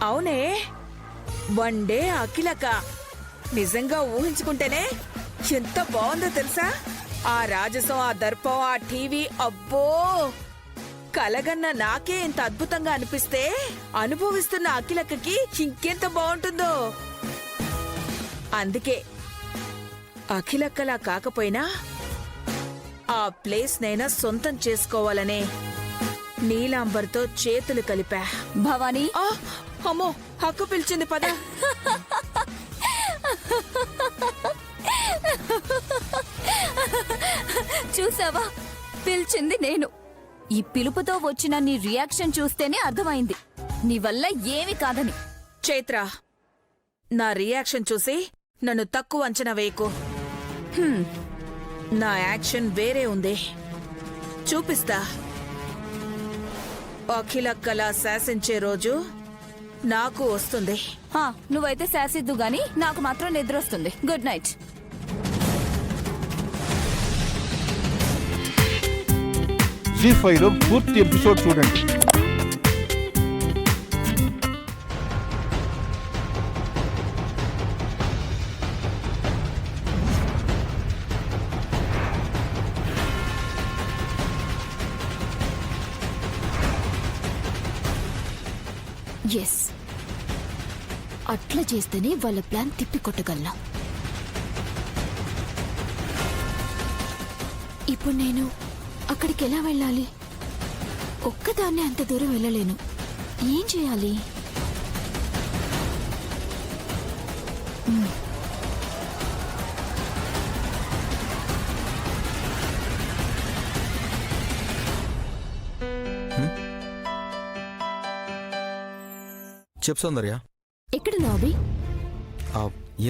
అవునే, one day అఖిలక నిజంగా ఊహించుకుంటేనే ఎంత బాగుందో తెలుసా? ఆ రాజసం, ఆ దర్పం, ఆ టీవీ, అబ్బో! కలగన్న నాకే ఇంత అద్భుతంగా అనిపిస్తే అనుభవిస్తున్న అఖిలక్కకి ఇంకెంత బాగుంటుందో. అందుకే అఖిలక్కలా కాకపోయినా ఆ ప్లేస్ నైనా సొంతం చేసుకోవాలనే నీలాంబర్తో చేతులు కలిపా. భవానీ, అమ్మో, హక్కు పిలిచింది, పద. చూసావా, పిలిచింది నేను. ఈ పిలుపుతో వచ్చిన నీ రియాక్షన్ చూస్తేనే అర్థమైంది నీ వల్ల ఏమి కాదని. చైత్ర, నా రియాక్షన్ చూసి నన్ను తక్కువ అంచనా వేయకు. నా యాక్షన్ వేరే ఉంది, చూపిస్తా. అఖిలక్కలా శాసించే రోజు నాకు వస్తుంది. నువ్వైతే శాసిద్దు గాని నాకు మాత్రం నిద్ర వస్తుంది. Good night. జీ5 లో పూర్తి ఎపిసోడ్ చూడండి. ఎస్, అట్లా చేస్తేనే వాళ్ళ ప్లాన్ తిప్పికొట్టగలనా. ఇప్పుడు నేను అక్కడికి ఎలా వెళ్ళాలి? ఒక్కదాన్నే అంత దూరం వెళ్ళలేను. ఏం చేయాలి? చెప్పు సౌందర్య. ఎక్కడ నాబి?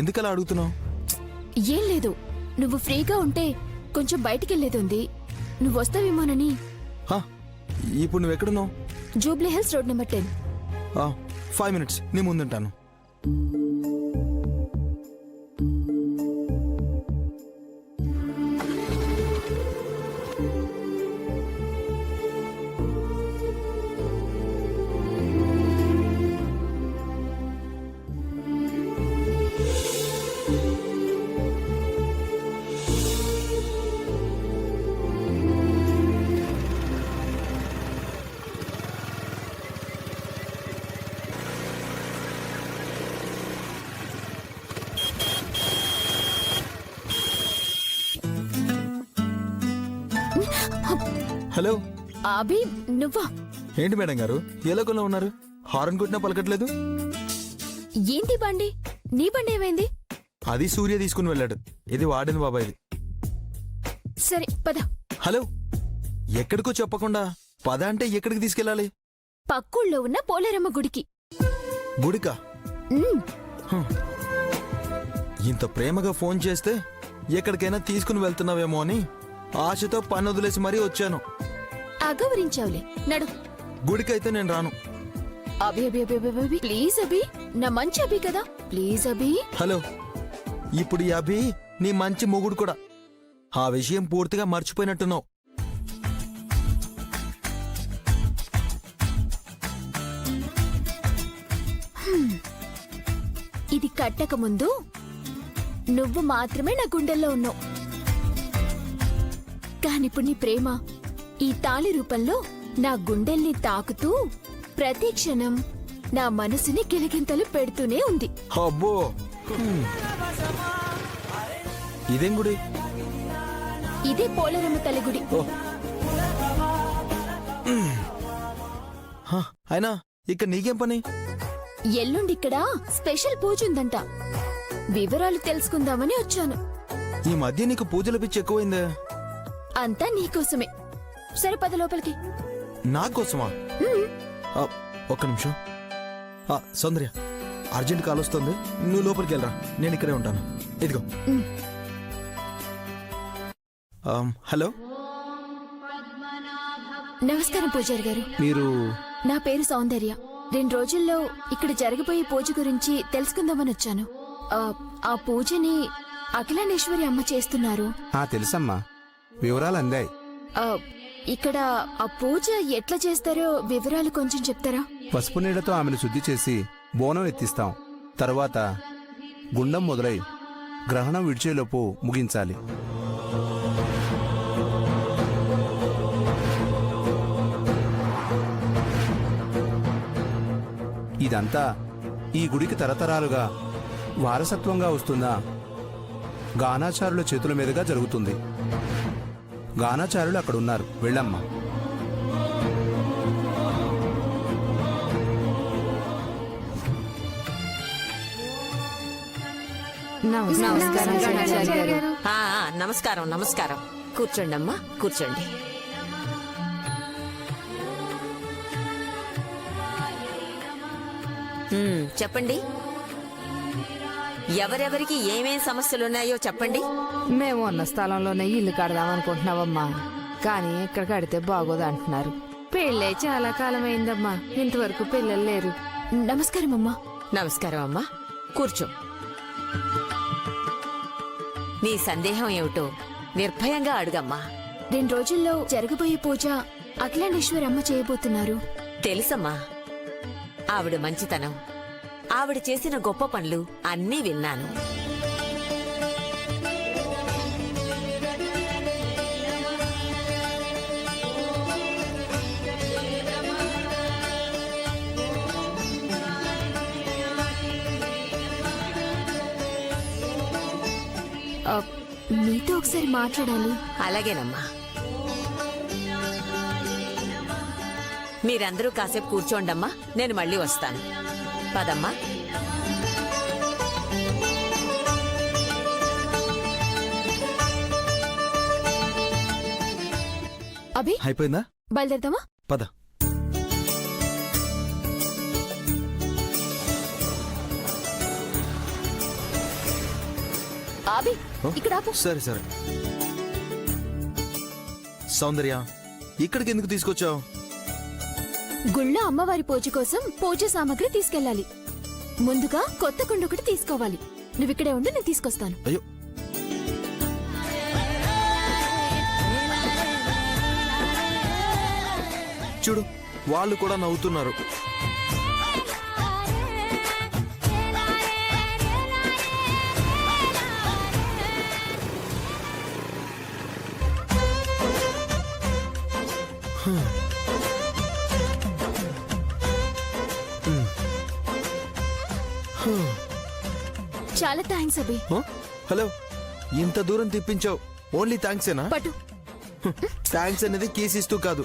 ఎందుకలా అడుగుతున్నావు? ఏం లేదు, నువ్వు ఫ్రీగా ఉంటే కొంచెం బయటికెళ్లేది ఉంది. నువ్వు వస్తావేమోనని. ఇప్పుడు నువ్వెక్కడున్నావు? Jubilee Hills road number 10. 5 minutes నీ ముందుంటాను. హలో అభి, నువ్వా? ఏంటి మేడం గారు ఎలాగోలా ఉన్నారు? హారన్ కొట్టినా పలకట్లేదు. ఏంటి బండి? నీ బండి ఏమైంది? అది సూర్య తీసుకుని వెళ్ళాడు. ఇది వాడిన బాబాయ్ది. సరే పద. హలో, ఎక్కడికో చెప్పకుండా పద అంటే ఎక్కడికి తీసుకెళ్ళాలి? పక్కూళ్ళో ఉన్న పోలేరమ్మ గుడికి. గుడికా? ఇంత ప్రేమగా ఫోన్ చేస్తే ఎక్కడికైనా తీసుకుని వెళ్తున్నావేమో అని ఆశతో పని వదిలేసి మరీ వచ్చాను. అగౌరించావులే, నడు. గుడికైతే నేను రాను. అభి అభి అభి అభి అభి, ప్లీజ్ అభి, నా మంచి అభి కదా, ప్లీజ్ అభి. హలో, ఇప్పుడు ఈ అభి నీ మంచి మొగుడు కూడా. ఆ విషయం పూర్తిగా మర్చిపోయినట్టున్నావు. ఇది కట్టక ముందు నువ్వు మాత్రమే నా గుండెల్లో ఉన్నావు. కానిప్పుడు నీ ప్రేమ ఈ తాళి రూపంలో నా గుండెల్ని తాకుతూ ప్రతి క్షణం నా మనసుని గిలిగింతలు పెడుతూనే ఉంది. అబ్బో, ఇదేం గుడి? ఇదే పోలేరమ్మ తల్లి గుడి. అయినా ఇక్కడ నీకేం పని? ఎల్లుండి ఇక్కడ స్పెషల్ పూజ ఉందంట. వివరాలు తెలుసుకుందామని వచ్చాను. ఈ మధ్య నీకు పూజల పిచ్చి ఎక్కువైందే. అంతా నీకోసమే. సరే పద లోపలికి. నాకోసమా? ఒక్క నిమిషం. సౌందర్య, అర్జెంట్ కాల్ వస్తుంది, నువ్వు లోపలికి వెళ్ళరా, నేను ఇక్కడే ఉంటాను. ఇదిగో. హలో, నమస్కారం పూజారి గారు. మీరు? నా పేరు సౌందర్య. 2 రోజుల్లో ఇక్కడ జరగబోయే పూజ గురించి తెలుసుకుందామని వచ్చాను. ఆ పూజని అఖిలాండేశ్వరి అమ్మ చేస్తున్నారు. తెలుసమ్మా, వివరాలు అందాయి. ఇక్కడ ఆ పూజ ఎట్లా చేస్తారో వివరాలు కొంచెం చెప్తారా? పసుపు నీడతో ఆమెను శుద్ధి చేసి బోనం ఎత్తిస్తాం. తర్వాత గుండం మొదలై గ్రహణం విడిచేలోపు ముగించాలి. ఇదంతా ఈ గుడికి తరతరాలుగా వారసత్వంగా వస్తున్న గానాచారుల చేతుల మీదుగా జరుగుతుంది. గానాచారులు అక్కడున్నారు, వెళ్ళమ్మా. నమస్కారం నమస్కారం. కూర్చోండి అమ్మా, కూర్చోండి. చెప్పండి, ఎవరెవరికి ఏమేం సమస్యలున్నాయో చెప్పండి. మేము ఉన్న స్థలంలోనే ఇల్లు కడదాం అనుకుంటున్నావమ్మా, కానీ ఇక్కడ కడితే బాగోదు అంటున్నారు. పెళ్ళై చాలా కాలం అయిందమ్మా, ఇంతవరకు పిల్లలు లేరు. నమస్కారం అమ్మా. నమస్కారం అమ్మా, కూర్చో. నీ సందేహం ఏమిటో నిర్భయంగా అడుగమ్మా. 2 రోజుల్లో జరగబోయే పూజ అఖిలాండేశ్వరి అమ్మ చేయబోతున్నారు. తెలుసమ్మా, ఆవిడ మంచితనం, ఆవిడ చేసిన గొప్ప పనులు అన్నీ విన్నాను. మీతో ఒకసారి మాట్లాడాలి. అలాగేనమ్మా. మీరందరూ కాసేపు కూర్చోండమ్మా, నేను మళ్ళీ వస్తాను. పదమ్మా. అభి, అయిపోయిందా? బయలుదేరదామా? పద. అభి, ఇక్కడ ఆపు. సరే సరే. సౌందర్య, ఇక్కడికి ఎందుకు తీసుకొచ్చావు? గుళ్ళో అమ్మవారి పూజ కోసం పూజ సామాగ్రి తీసుకెళ్ళాలి. ముందుగా కొత్త కుండ ఒకటి తీసుకోవాలి. నువ్విక్కడే ఉండి నేను తీసుకొస్తాను. అయ్యో, చూడు, వాళ్ళు కూడా నవ్వుతున్నారు. చాలా థ్యాంక్స్ అభి. హలో, ఇంత దూరం తిప్పించావు, ఓన్లీ థ్యాంక్సేనా? పట్టు. థ్యాంక్స్ అనేది కేసిస్తూ కాదు,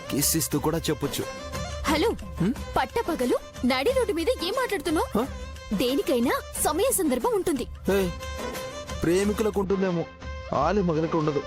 కిస్సిస్తూ కూడా చెప్పొచ్చు. హలో, పట్టపగలు నడి రోడ్డు మీద ఏం మాట్లాడుతున్నావు? దేనికైనా సమయ సందర్భం ఉంటుంది. ప్రేమికులకు ఉంటుందేమో, ఆలి మగలకు ఉండదు.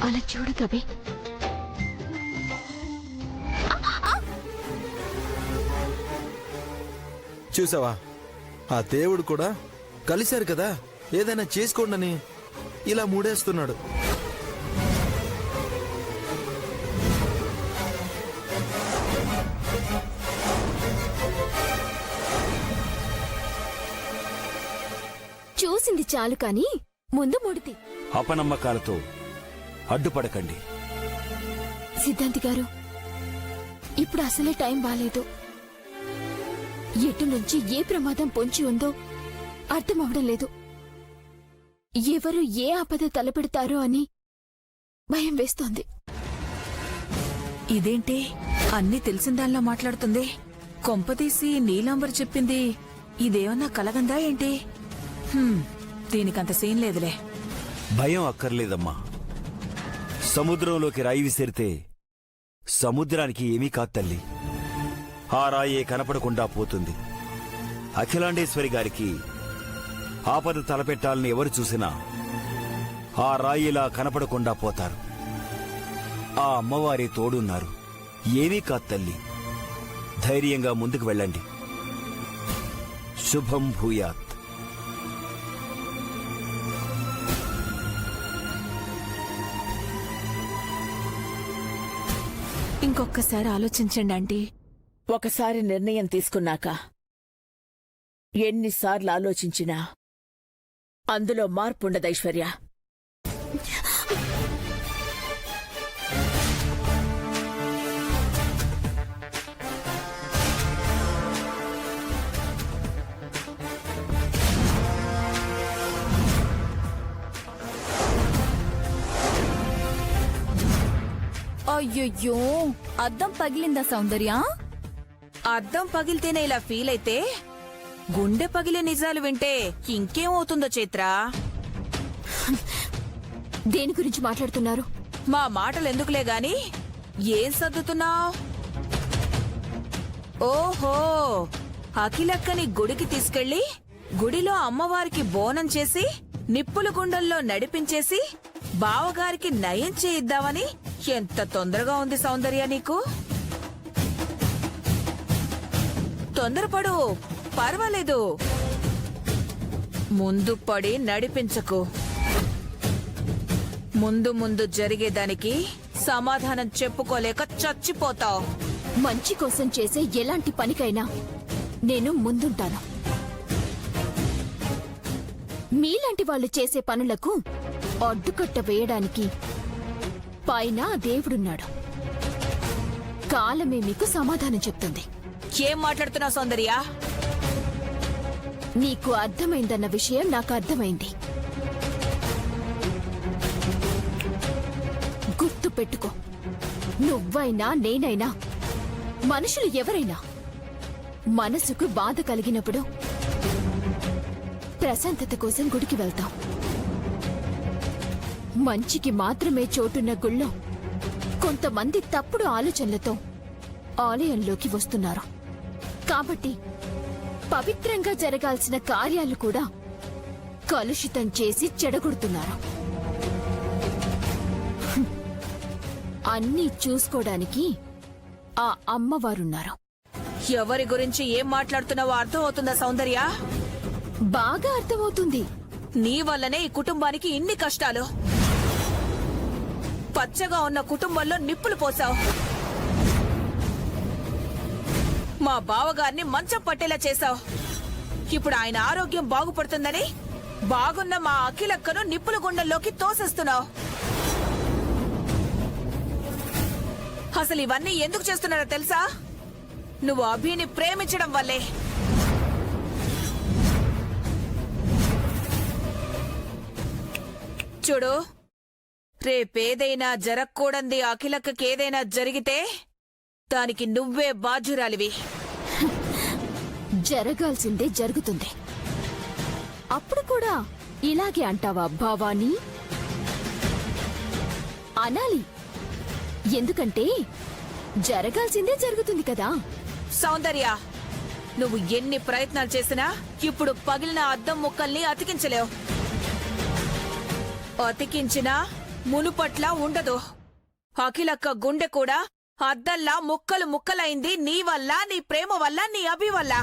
అలా చూడు కవి. చూసావా, ఆ దేవుడు కూడా కలిశారు కదా, ఏదైనా చేసుకోండని ఇలా మూడేస్తున్నాడు. చూసింది చాలు కాని ముందు ముడితి. అపనమ్మకాలతో అడ్డుపడకండి. సిద్ధాంతి గారు, ఇప్పుడు అసలే టైం బాలేదు. ఎటు నుంచి ఏ ప్రమాదం పొంచి ఉందో అర్థం అవడం లేదు. ఎవరు ఏ ఆపద తలపెడతారో అని భయం వేస్తోంది. ఇదేంటి అన్నీ తెలిసిందాల్లా మాట్లాడుతుంది. కొంపదీసి నీలాంబర్ చెప్పింది ఇదేమన్నా కలగందా ఏంటి? దీనికంత సీన్ లేదులే. భయం అక్కర్లేదమ్మా. సముద్రంలోకి రాయి విసిరితే సముద్రానికి ఏమీ కాదు తల్లి. ఆ రాయే కనపడకుండా పోతుంది. అఖిలాండేశ్వరి గారికి ఆపద తలపెట్టాలని ఎవరు చూసినా ఆ రాయిలా కనపడకుండా పోతారు. ఆ అమ్మవారి తోడున్నారు. ఏమీ కాదు తల్లి. ధైర్యంగా ముందుకు వెళ్ళండి. శుభం భూయాత్. ఇంకొక్కసారి ఆలోచించండి ఆంటీ. ఒకసారి నిర్ణయం తీసుకున్నాక ఎన్నిసార్లు ఆలోచించినా అందులో మార్పుండదు ఐశ్వర్య. అయ్యయ్యో, అద్దం పగిలిందా సౌందర్య? అద్దం పగిలితేనే ఇలా ఫీల్ అయితే గుండె పగిలే నిజాలు వింటే ఇంకేమవుతుందో చైత్రా. దేని గురించి మాట్లాడుతున్నారు? మా మాటలు ఎందుకులే గాని ఏం సర్దుతున్నావ్? ఓహో, అఖిలక్కని గుడికి తీసుకెళ్లి గుడిలో అమ్మవారికి బోనం చేసి నిప్పుల గుండెల్లో నడిపించేసి బావగారికి నయం చేయిద్దామని ఎంత తొందరగా ఉంది సౌందర్య నీకు. తొందరపడు, పర్వాలేదు. ముందు పడి నడిపించకు. ముందు ముందు జరిగేదానికి సమాధానం చెప్పుకోలేక చచ్చిపోతావు. మంచి కోసం చేసే ఎలాంటి పనికైనా నేను ముందుంటాను. మీలాంటి వాళ్ళు చేసే పనులకు అడ్డుకట్ట వేయడానికి పైన దేవుడున్నాడు. కాలమే మీకు సమాధానం చెప్తుంది. ఏం మాట్లాడుతున్నావు సౌందర్య? నీకు అర్థమైందన్న విషయం నాకు అర్థమైంది. గుర్తు పెట్టుకో, నువ్వైనా నేనైనా మనుషులు ఎవరైనా మనసుకు బాధ కలిగినప్పుడు ప్రశాంతత కోసం గుడికి వెళ్తాం. మంచికి మాత్రమే చోటున్న గుళ్ళో కొంతమంది తప్పుడు ఆలోచనలతో ఆలయంలోకి వస్తున్నారు. కాబట్టి పవిత్రంగా జరగాల్సిన కార్యాలు కూడా కలుషితం చేసి చెడగొడుతున్నారు. అన్నీ చూసుకోవడానికి ఆ అమ్మవారున్నారు. ఎవరి గురించి ఏం మాట్లాడుతున్నావో అర్థం అవుతుందా సౌందర్య? బాగా అర్థమవుతుంది. నీ వల్లనే ఈ కుటుంబానికి ఇన్ని కష్టాలు. పచ్చగా ఉన్న కుటుంబంలో నిప్పులు పోసావు. మా బావగారిని మంచం పట్టేలా చేశావు. ఇప్పుడు ఆయన ఆరోగ్యం బాగుపడుతుందని బాగున్న మా అఖిలక్కను నిప్పుల గుండెల్లోకి తోసేస్తున్నావు. అసలు ఇవన్నీ ఎందుకు చేస్తున్నారో తెలుసా? నువ్వు అభిని ప్రేమించడం వల్లే. చూడు, రేపేదైనా జరగకూడంది అఖిలక్కకేదైనా జరిగితే దానికి నువ్వే బాధ్యురాలివి. జరగాల్సిందే జరుగుతుంది. అప్పుడు కూడా ఇలాగే అంటావా భవానీ? అనాలి. ఎందుకంటే జరగాల్సిందే జరుగుతుంది కదా. సౌందర్య, నువ్వు ఎన్ని ప్రయత్నాలు చేసినా ఇప్పుడు పగిలిన అద్దం ముక్కల్ని అతికించలేవు. అతికించినా మునుపట్లా ఉండదు. అఖిలక్క గుండె కూడా అద్దల్లా ముక్కలు ముక్కలైంది నీ వల్ల, నీ ప్రేమ వల్ల, నీ అభి వల్ల.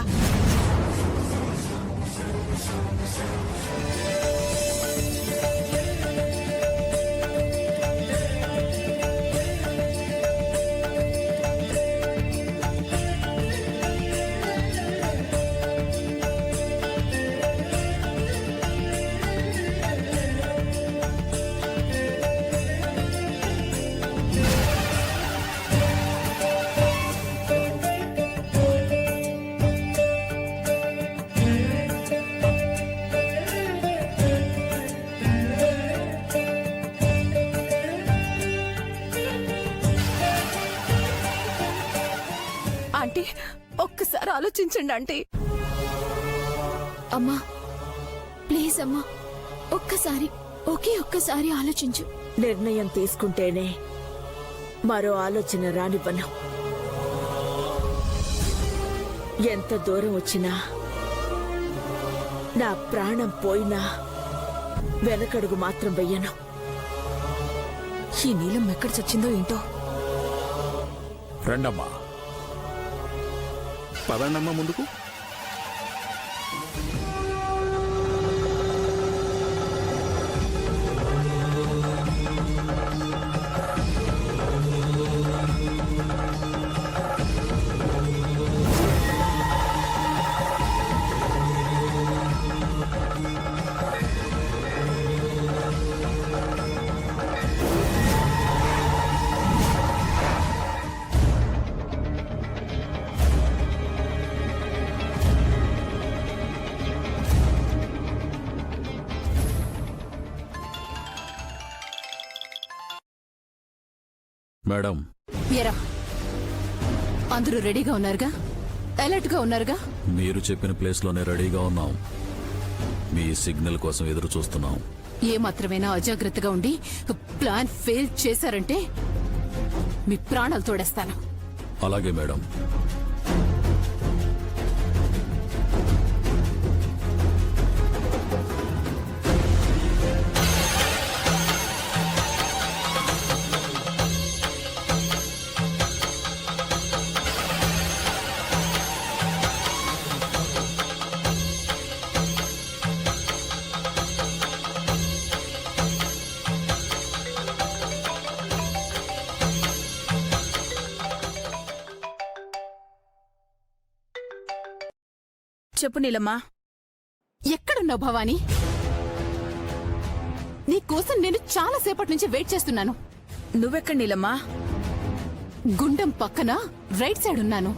ఆంటీ ఒక్కసారి ఆలోచించండి ఆంటీ. అమ్మా ప్లీజ్ అమ్మా, ఒక్కసారి ఆలోచించు. నిర్ణయం తీసుకుంటేనే మరో ఆలోచన రానివ్వను. ఎంత దూరం వచ్చినా, నా ప్రాణం పోయినా వెనకడుగు మాత్రం వెయ్యను. ఈ నీలం ఎక్కడ చచ్చిందో ఏంటో. రండమ్మా, పదండమ్మా ముందుకు. మేడం, ఎరా అందరూ రెడీగా ఉన్నారుగా, అలర్ట్ గా ఉన్నారుగా? మీరు చెప్పిన ప్లేస్లోనే రెడీగా ఉన్నాం. మీ సిగ్నల్ కోసం ఎదురు చూస్తున్నాం. ఏ మాత్రమైనా అజాగ్రత్తగా ఉండి ప్లాన్ ఫెయిల్ చేశారంటే మీ ప్రాణాలు తోడేస్తాను. అలాగే మేడం. చెప్పు నీలమ్మా. ఎక్కడున్నావు భవానీ? నీ కోసం నేను చాలా సేపటి నుంచి వెయిట్ చేస్తున్నాను. నువ్వెక్కడ నీలమ్మా? గుండం పక్కన రైట్ సైడ్ ఉన్నాను.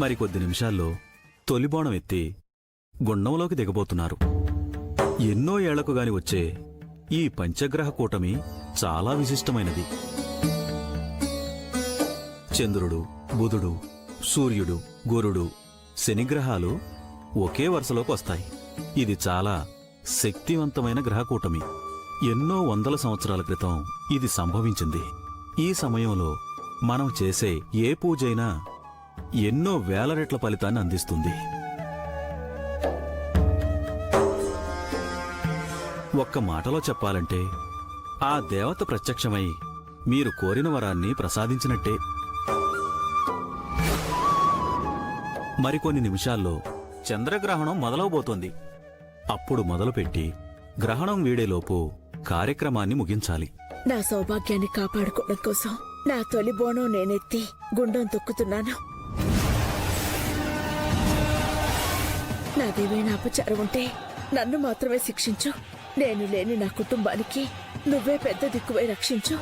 మరికొద్ది నిమిషాల్లో తొలిబోణం ఎత్తి గుండంలోకి దిగబోతున్నారు. ఎన్నో ఏళ్లకు గాని వచ్చే ఈ పంచగ్రహ కూటమి చాలా విశిష్టమైనది. చంద్రుడు, బుధుడు, సూర్యుడు, గురుడు, శనిగ్రహాలు ఒకే వరుసలోకి వస్తాయి. ఇది చాలా శక్తివంతమైన గ్రహకూటమి. ఎన్నో వందల సంవత్సరాల క్రితం ఇది సంభవించింది. ఈ సమయంలో మనం చేసే ఏ పూజైనా ఎన్నో వేల రెట్ల ఫలితాన్ని అందిస్తుంది. ఒక్క మాటలో చెప్పాలంటే ఆ దేవత ప్రత్యక్షమై మీరు కోరిన వరాన్ని ప్రసాదించినట్టే. మరికొన్ని నిమిషాల్లో చంద్రగ్రహణం మొదలవబోతోంది. అప్పుడు మొదలుపెట్టి గ్రహణం వీడేలోపు కార్యక్రమాన్ని ముగించాలి. నా సౌభాగ్యాన్ని కాపాడుకోవడం కోసం నా తొలి బోనం నేనెత్తి గుండం తొక్కుతున్నాను. నాదేమైనా అపచారం ఉంటే నన్ను మాత్రమే శిక్షించు. నేను లేని నా కుటుంబానికి నువ్వే పెద్ద దిక్కువై రక్షించు.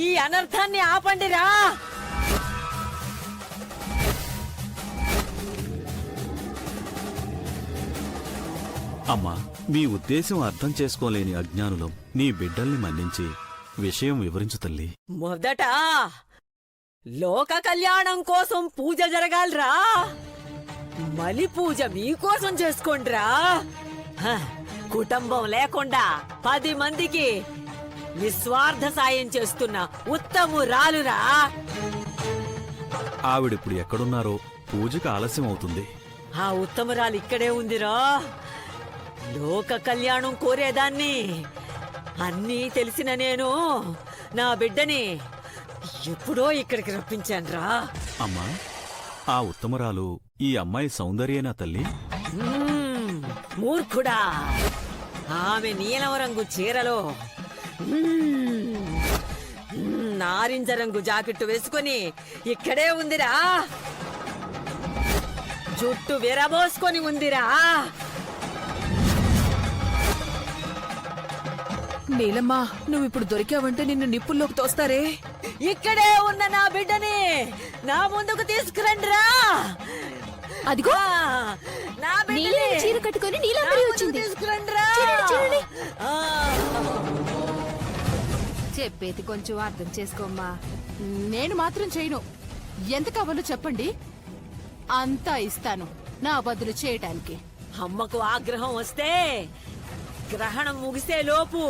ఈ అనర్థాన్ని ఆపండిరా. అమ్మా, మీ ఉద్దేశం అర్థం చేసుకోలేని అజ్ఞానులం నీ బిడ్డల్ని మన్నించి విషయం వివరించు తల్లి. మొదట లోక కళ్యాణం కోసం పూజ జరగాలిరా. మలి పూజ మీకోసం చేసుకోండిరా. కుటుంబం లేకుండా 10 మందికి నిస్వార్థ సాయం చేస్తున్న ఉత్తమురాలురా. ఆవిడిప్పుడు ఎక్కడున్నారో పూజకు ఆలస్యం అవుతుంది. ఆ ఉత్తమురాలు ఇక్కడే ఉందిరా. లోక కళ్యాణం కోరేదాన్ని. అన్నీ తెలిసిన నేను నా బిడ్డని ఎప్పుడో ఇక్కడికి రప్పించానురా. అమ్మా, ఆ ఉత్తమరాలు ఈ అమ్మాయి సౌందర్యేనా తల్లి? మూర్ఖుడా, ఆమె నీలం రంగు చీరలో నారింజ రంగు జాకెట్టు వేసుకొని ఇక్కడే ఉందిరా. జుట్టు విరబోసుకొని ఉందిరా. నీలమ్మా, నువ్విప్పుడు దొరికావంటే నిన్ను నిప్పుల్లోకి తోస్తారే. ఇక్కడే ఉన్న నా బిడ్డని నా ముందుకు తీసుకురండిరా. అదిగో నా నీలం చీర కట్టుకొని నీలాంబరి వచ్చింది. తీసుకురండిరా. చూడండి. చెప్పేది కొంచెం అర్థం చేసుకోమ్మా. నేను మాత్రం చేయను. ఎంత కావాలో చెప్పండి, అంతా ఇస్తాను నా బదులు చేయటానికి. అమ్మకు ఆగ్రహం వస్తే గ్రహణం ముగిసే లోపు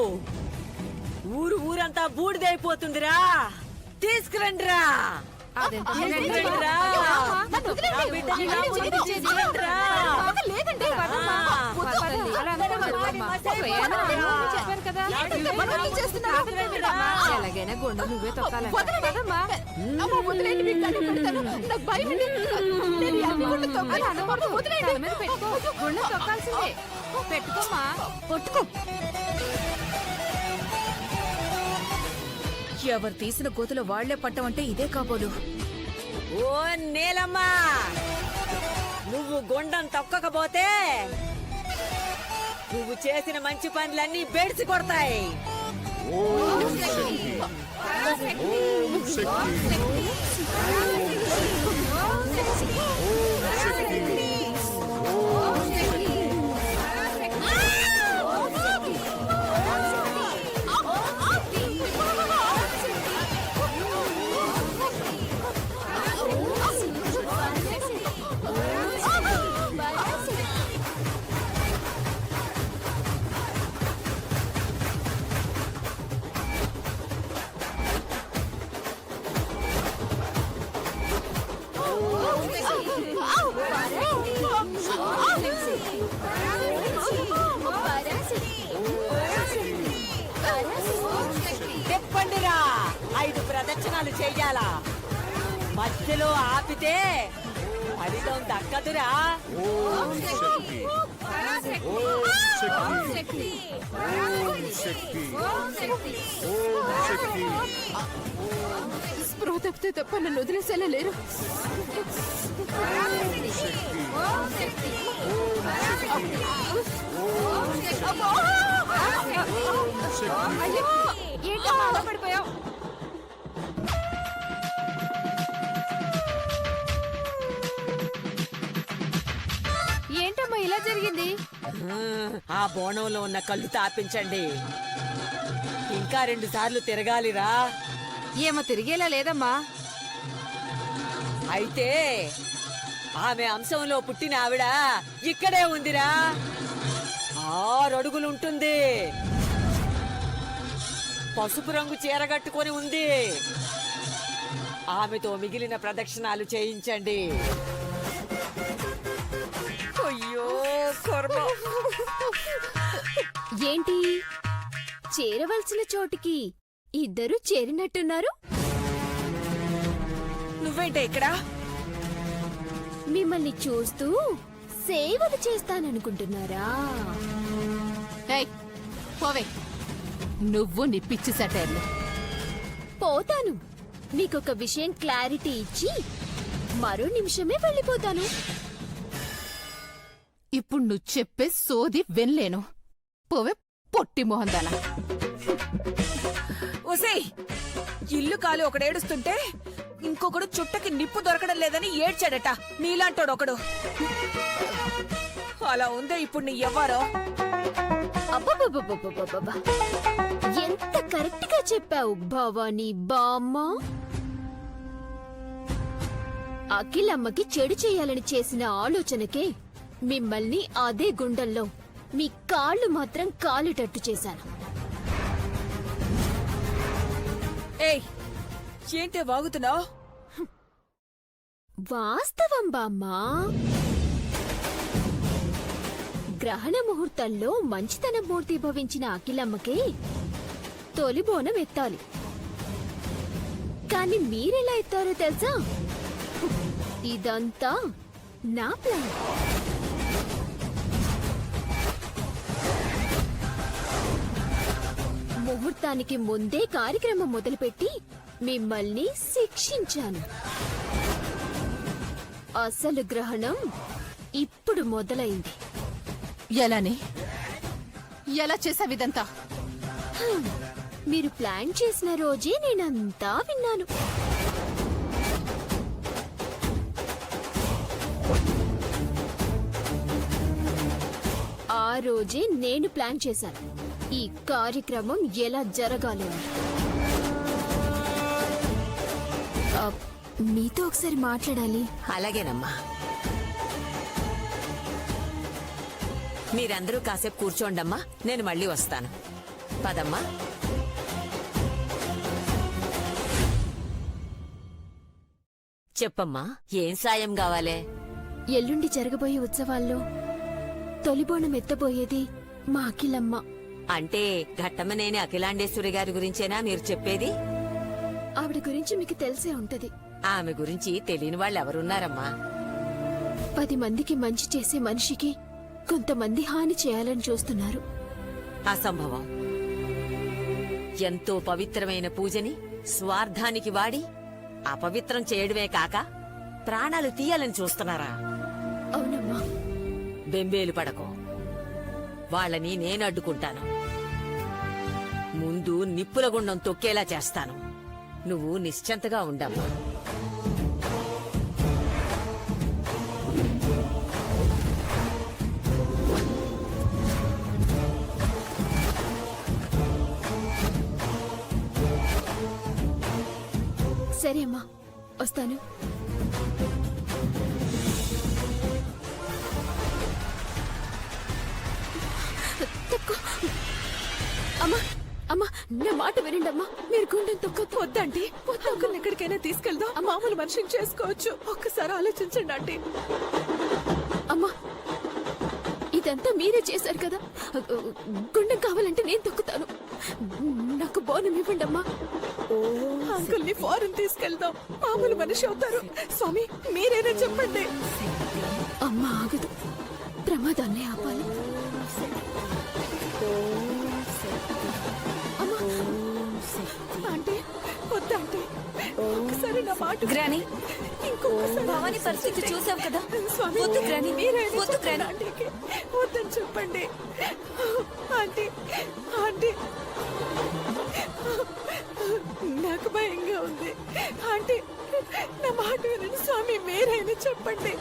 ఊరంతా బూడిదైపోతుందిరా. తీసుకురండిరా. అదెంత తీసుకురండిరా. నన్ను వదిలేండి. నా బిడ్డని నా ముందుకు తీసుకురండిరా. లేదండి, చెప్పాను కదా, ఎలాగైనా గుండె నువ్వే తొక్కాలంట. వదిలేండి, మీకు దండం పెడతాను. నాకు భయం అండి. నేను ఎన్ని గుళ్ళు తొక్కాలి? వదిలేండి. తల మీద పెట్టుకో, గుండె తొక్కాల్సిందే. పెట్టుకోమ్మా. పట్టుకో. ఎవరు తీసిన గోతులో వాళ్లే పట్టమంటే ఇదే కాబోలు. ఓ నీలమ్మా, నువ్వు గుండం తొక్కకపోతే నువ్వు చేసిన మంచి పనులన్నీ బెడిసి కొడతాయి. చెప్పండిరా, 5 ప్రదక్షిణాలు చెయ్యాలా? మధ్యలో ఆపితే ఫలితం దక్కదురా. స్పృహ తప్పితే తప్ప నన్ను వదిలేసేలా లేరు. ఏంటమ్మా అలా పడిపోయావు? ఏంటమ్మా ఇలా జరిగింది? ఆ బోనంలో ఉన్న కళ్ళు తాపించండి. ఇంకా 2 సార్లు తిరగాలిరా. ఏమో తిరిగేలా లేదమ్మా. అయితే ఆమె అంశంలో పుట్టిన ఆవిడ ఇక్కడే ఉందిరా. 6 అడుగులుంటుంది. పసుపు రంగు చీరగట్టుకొని ఉంది. ఆమెతో మిగిలిన ప్రదక్షిణాలు చేయించండి. అయ్యో కర్మ. ఏంటి, చేరవలసిన చోటికి ఇద్దరు చేరినట్టున్నారు? నువ్వేంటే ఇక్కడ? మిమ్మల్ని చూస్తూ సేవలు చేస్తాననుకుంటున్నారా? ఏయ్, పోవే. నువ్వు నీ పిచ్చి సెటైర్లు. పోతాను. మీకొక విషయం క్లారిటీ ఇచ్చి మరో నిమిషమే వెళ్ళిపోతాను. ఇప్పుడు నువ్వు చెప్పే సోది వినలేను. పోవే పొట్టి మోహందానా. ఒసేయ్, ఇల్లు కాలి ఒకడేడుస్తుంటే ఇంకొకడు చుట్టకి నిప్పు దొరకడం లేదని ఏడ్చాడట. నీలాంటోడు ఒకడు. అలా ఉందే ఇప్పుడు నీ ఎవ్వరో. అబ్బబ్బబ్బబ్బబ్బబ్బబ్బ! ఎంత కరెక్ట్ గా చెప్పావు భవానీ బామ్మ. అఖిలమ్మకి చెడు చేయాలని చేసిన ఆలోచనకే మిమ్మల్ని అదే గుండెల్లో మీ కాళ్ళు మాత్రం కాలేటట్టు చేశాను. ఏయ్, ఏంటే వాగుతున్నావు? వాస్తవం బామ్మా. గ్రహణ ముహూర్తంలో మంచితనం మూర్తి భవించిన అఖిలమ్మకి తొలి బోనం ఎత్తాలి. కాని మీరెలా ఎత్తారో తెలుసా? ఇదంతా నా ప్లాన్. ముహూర్తానికి ముందే కార్యక్రమం మొదలుపెట్టి మిమ్మల్ని శిక్షించాను. అసలు గ్రహణం ఇప్పుడు మొదలైంది. ఎలానే ఎలా చేసావిదంతా? మీరు ప్లాన్ చేసిన రోజే నేనంతా విన్నాను. ఆ రోజే నేను ప్లాన్ చేశాను ఈ కార్యక్రమం ఎలా జరగాలి అని. మీతో ఒకసారి మాట్లాడాలి. అలాగేనమ్మా. మీరందరూ కాసేపు కూర్చోండమ్మా, నేను మళ్ళీ వస్తాను. పదమ్మా. చెప్పమ్మా, ఏం సాయం కావాలే? ఎల్లుండి జరగబోయే ఉత్సవాల్లో తొలిబోణం ఎత్తబోయేది మా అఖిలమ్మ. అంటే ఘట్టమనేని అఖిలాండేశ్వరి గారి గురించేనా మీరు చెప్పేది? ఆవిడ గురించి మీకు తెలిసే ఉంటది. ఆమె గురించి తెలియని వాళ్ళెవరున్నారమ్మా? 10 మందికి మంచి చేసే మనిషికి కొంతమంది హాని చేయాలని చూస్తున్నారు. అసంభవం. ఎంతో పవిత్రమైన పూజని స్వార్థానికి వాడి అపవిత్రం చేయడమే కాక ప్రాణాలు తీయాలని చూస్తున్నారా? అవునమ్మా. బెంబేలు పడకు. వాళ్ళని నేను అడ్డుకుంటాను. ముందు నిప్పుల గుండం తొక్కేలా చేస్తాను. నువ్వు నిశ్చింతగా ఉండమ్మా. సరే అమ్మా, వస్తాను. అమ్మా అమ్మా, నా మాట వినండి అమ్మా. మీరు గుండెం తొక్కద్దు. వద్దండి, ఒకరిని ఎక్కడికైనా తీసుకెళ్దాం. మామూలు మనిషిని చేసుకోవచ్చు. ఒక్కసారి ఆలోచించండి ఆంటీ. అమ్మా, ఇదంతా మీరే చేశారు కదా. గుండెం కావాలంటే నేను తొక్కుతాను. నాకు బోనం ఇవ్వండి అమ్మా. అంకుల్ని ఫారెన్ తీసుకెళ్దాం. మామూలు మనిషి అవుతారు. స్వామి, మీరేనా చెప్పండి. అమ్మ ఆగదు. ప్రమాదాన్ని ఆపాలి. అంటే వద్దంటే ఒకసారి నా మాట గ్రాని, ఇంకొకసారి భవాని పరిస్థితి చూసావు కదా. స్వామి, వద్దు గ్రాని, మీరేనా వద్దు గ్రాని. ఆంటీకి వద్దని చెప్పండి. ఆంటీ ఆంటీ, నాకు భయంగా ఉంది. ఆంటీ, నా మాట వినండి. స్వామి, మీరైనా చెప్పండి.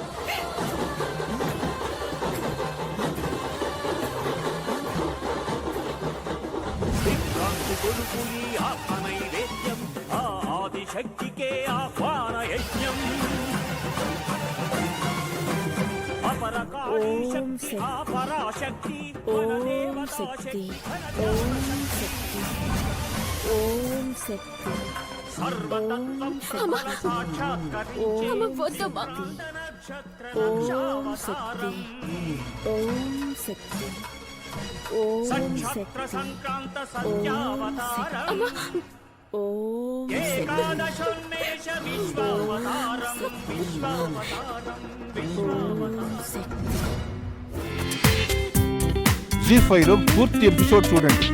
ఆదిశక్తికే ఆహ్వాన యజ్ఞం అపరకాళీ శక్తి అపరాశక్తి శక్తి సర్వతత్వం సాక్షాత్కరించే వద్దమ్మా. సంక్షత్ర సంక్రాంత సంధ్యావతారం ఏకాదశోన్మేష విశ్వావతారం విశ్వావతారం విశ్వావతారం. జీ5లో పూర్తి ఎపిసోడ్ చూడండి.